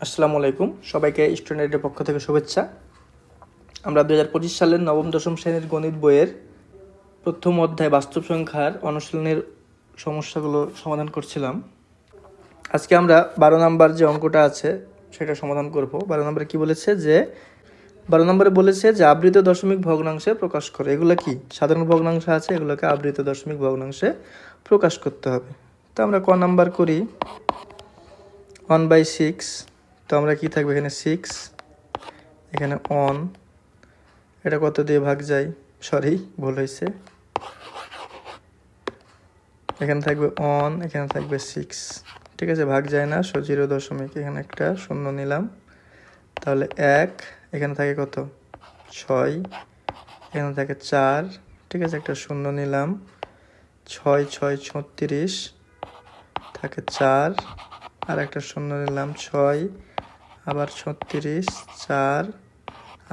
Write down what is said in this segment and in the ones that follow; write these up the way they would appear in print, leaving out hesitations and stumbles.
আসসালামু আলাইকুম, সবাইকে স্টুডেন্টের পক্ষ থেকে শুভেচ্ছা। আমরা 2025 সালের নবম দশম শ্রেণীর গণিত বইয়ের প্রথম অধ্যায় বাস্তব সংখ্যার অনুশীলনের সমস্যাগুলো সমাধান করছিলাম। আজকে আমরা 12 নম্বর যে অঙ্কটা আছে সেটা সমাধান করব। 12 নম্বরে কি বলেছে যে 12 নম্বরে বলেছে যে আবৃত দশমিক ভগ্নাংশে প্রকাশ করে। এগুলো কি সাধারণ ভগ্নাংশ আছে, এগুলোকে আবৃত দশমিক ভগ্নাংশে প্রকাশ করতে হবে। তো আমরা ক নাম্বার করি 1/6। তো আমরা কি থাকবে এখানে 6, এখানে 1, এটা কত দিয়ে ভাগ যায়, সরি ভুল হয়েছে, এখানে থাকবে 1, এখানে থাকবে 6, ঠিক আছে, ভাগ যায় না, 0 দশমিক, এখানে একটা শূন্য নিলাম, তাহলে 1, এখানে থাকে কত 6, এখানে থাকে 4, ঠিক আছে, একটা শূন্য নিলাম, 6 6 36, থাকে 4, আর একটা শূন্য নিলাম, 6, আবার 36, 4,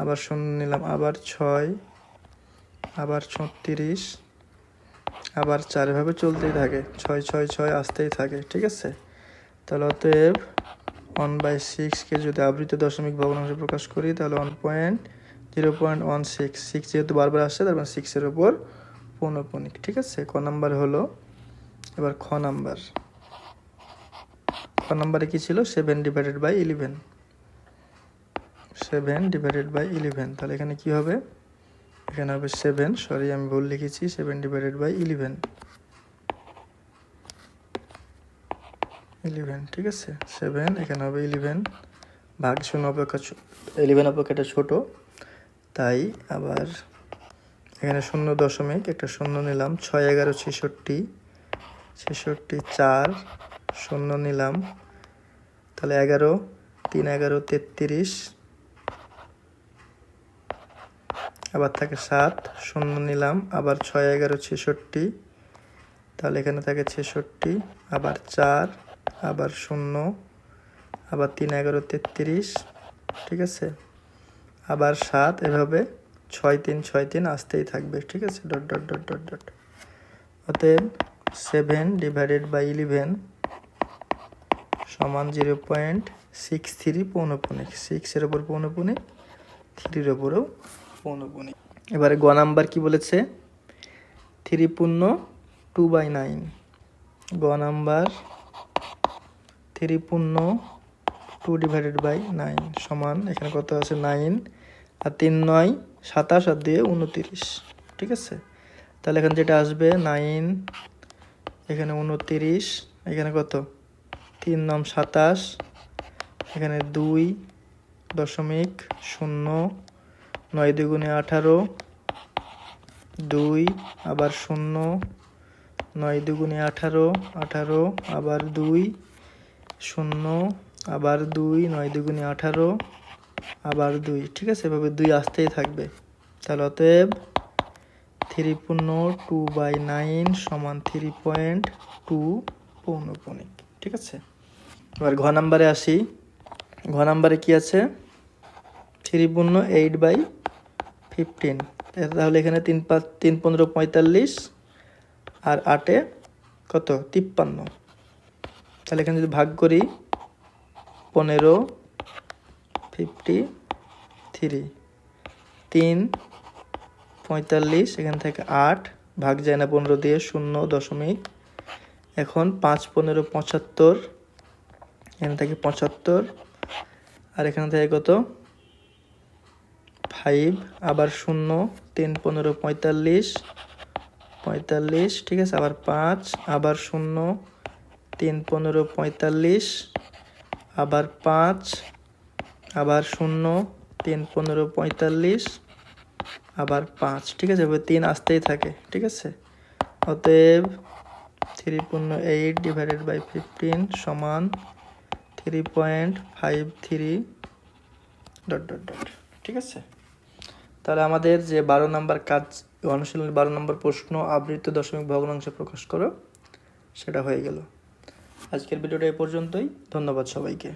আবার শূন্য নিলাম, আবার 6, আবার 36, আবার 4, এভাবে চলতেই থাকে, 6 6 6 আসতেই থাকে, ঠিক আছে। তাহলে অতএব 1/6কে যদি আবৃত দশমিক ভগ্নাংশে প্রকাশ করি তাহলে 0.16, 6 যেহেতু বারবার আসছে তার মানে 6-এর উপর পৌনঃপুনিক, ঠিক আছে। ক নাম্বার হলো। এবার খ নাম্বারে কি ছিল, 7/11, 7/11, তাহলে এখানে কি হবে, এখানে হবে 7, সরি আমি ভুল লিখেছি, 7/11, 11, ঠিক আছে, 7, এখানে হবে 11, ভাগ শূন্য অপেক্ষা 11 অপেক্ষাটা ছোট, তাই আবার এখানে 0 দশমিক, একটা শূন্য নিলাম, 6 11 66, 4 শূন্য নিলাম, তাহলে 11 3 11 33, আবার থাকে 7 শূন্য নিলাম, আবার 6 11 66, তাহলে এখানে থাকে 66, আবার 4, আবার শূন্য, আবার 3 11 33, ঠিক আছে, আবার 7, এভাবে 6 3 6 3 আসতেই থাকবে, ঠিক আছে, dot dot dot dot dot. অতএব 7/11 সমান 0.63 পৌনঃপুনিক, 6-এর ওপর পৌনঃপুনিক, 3-এর ওপরেও পৌনঃপুনিক। এবারে গ নাম্বার কি বলেছে, 3 পূর্ণ 2/9, গ নাম্বার 3 পূর্ণ 2/9 সমান, এখানে কত আছে 9, আর 3 9 27, আর 2 29, ঠিক আছে। তাহলে এখানে যেটা আসবে 9, এখানে 29, এখানে কত 3 9 27, এখানে 2.0, 9 2 18, 2, আবার 0, 9 2 18, 18, আবার 2, 0, আবার 2, 9 2 18, আবার 2, ঠিক আছে, এভাবে 2 আসতেই থাকবে। তাহলে অতএব 3 পূর্ণ 2/9 সমান 3.2 পৌনঃপুনিক, ঠিক আছে। এবার ঘ নাম্বারে আসি। ঘ নাম্বারে কি আছে, 3 পূর্ণ 8/15, তাহলে এখানে 3 15 45, আর 8 কত 53, তাহলে এখানে যদি ভাগ করি 15 53, 3 45, এখান থেকে 8, ভাগ যায় না 15 দিয়ে, 0 দশমিক, এখন 5 15 75, এখান থেকে 75, আর এখানে থেকে কত 5, আবার 0, 3 15 45, 45, ঠিক আছে, আবার 5, আবার 0, 3 15 45, আবার 5, আবার 0, 3 15 45, আবার 5, ঠিক আছে, এবার 3 আসতেই থাকে, ঠিক আছে। অতএব 3 পূর্ণ 8/15 সমান 3.53 ডট ডট ডট, ঠিক আছে। তাহলে আমাদের যে 12 নম্বর কাজ, অনুশীলনের 12 নম্বর প্রশ্ন আবৃত দশমিক ভগ্নাংশে প্রকাশ করো, সেটা হয়ে গেল। আজকের ভিডিওটা এই পর্যন্তই। ধন্যবাদ সবাইকে।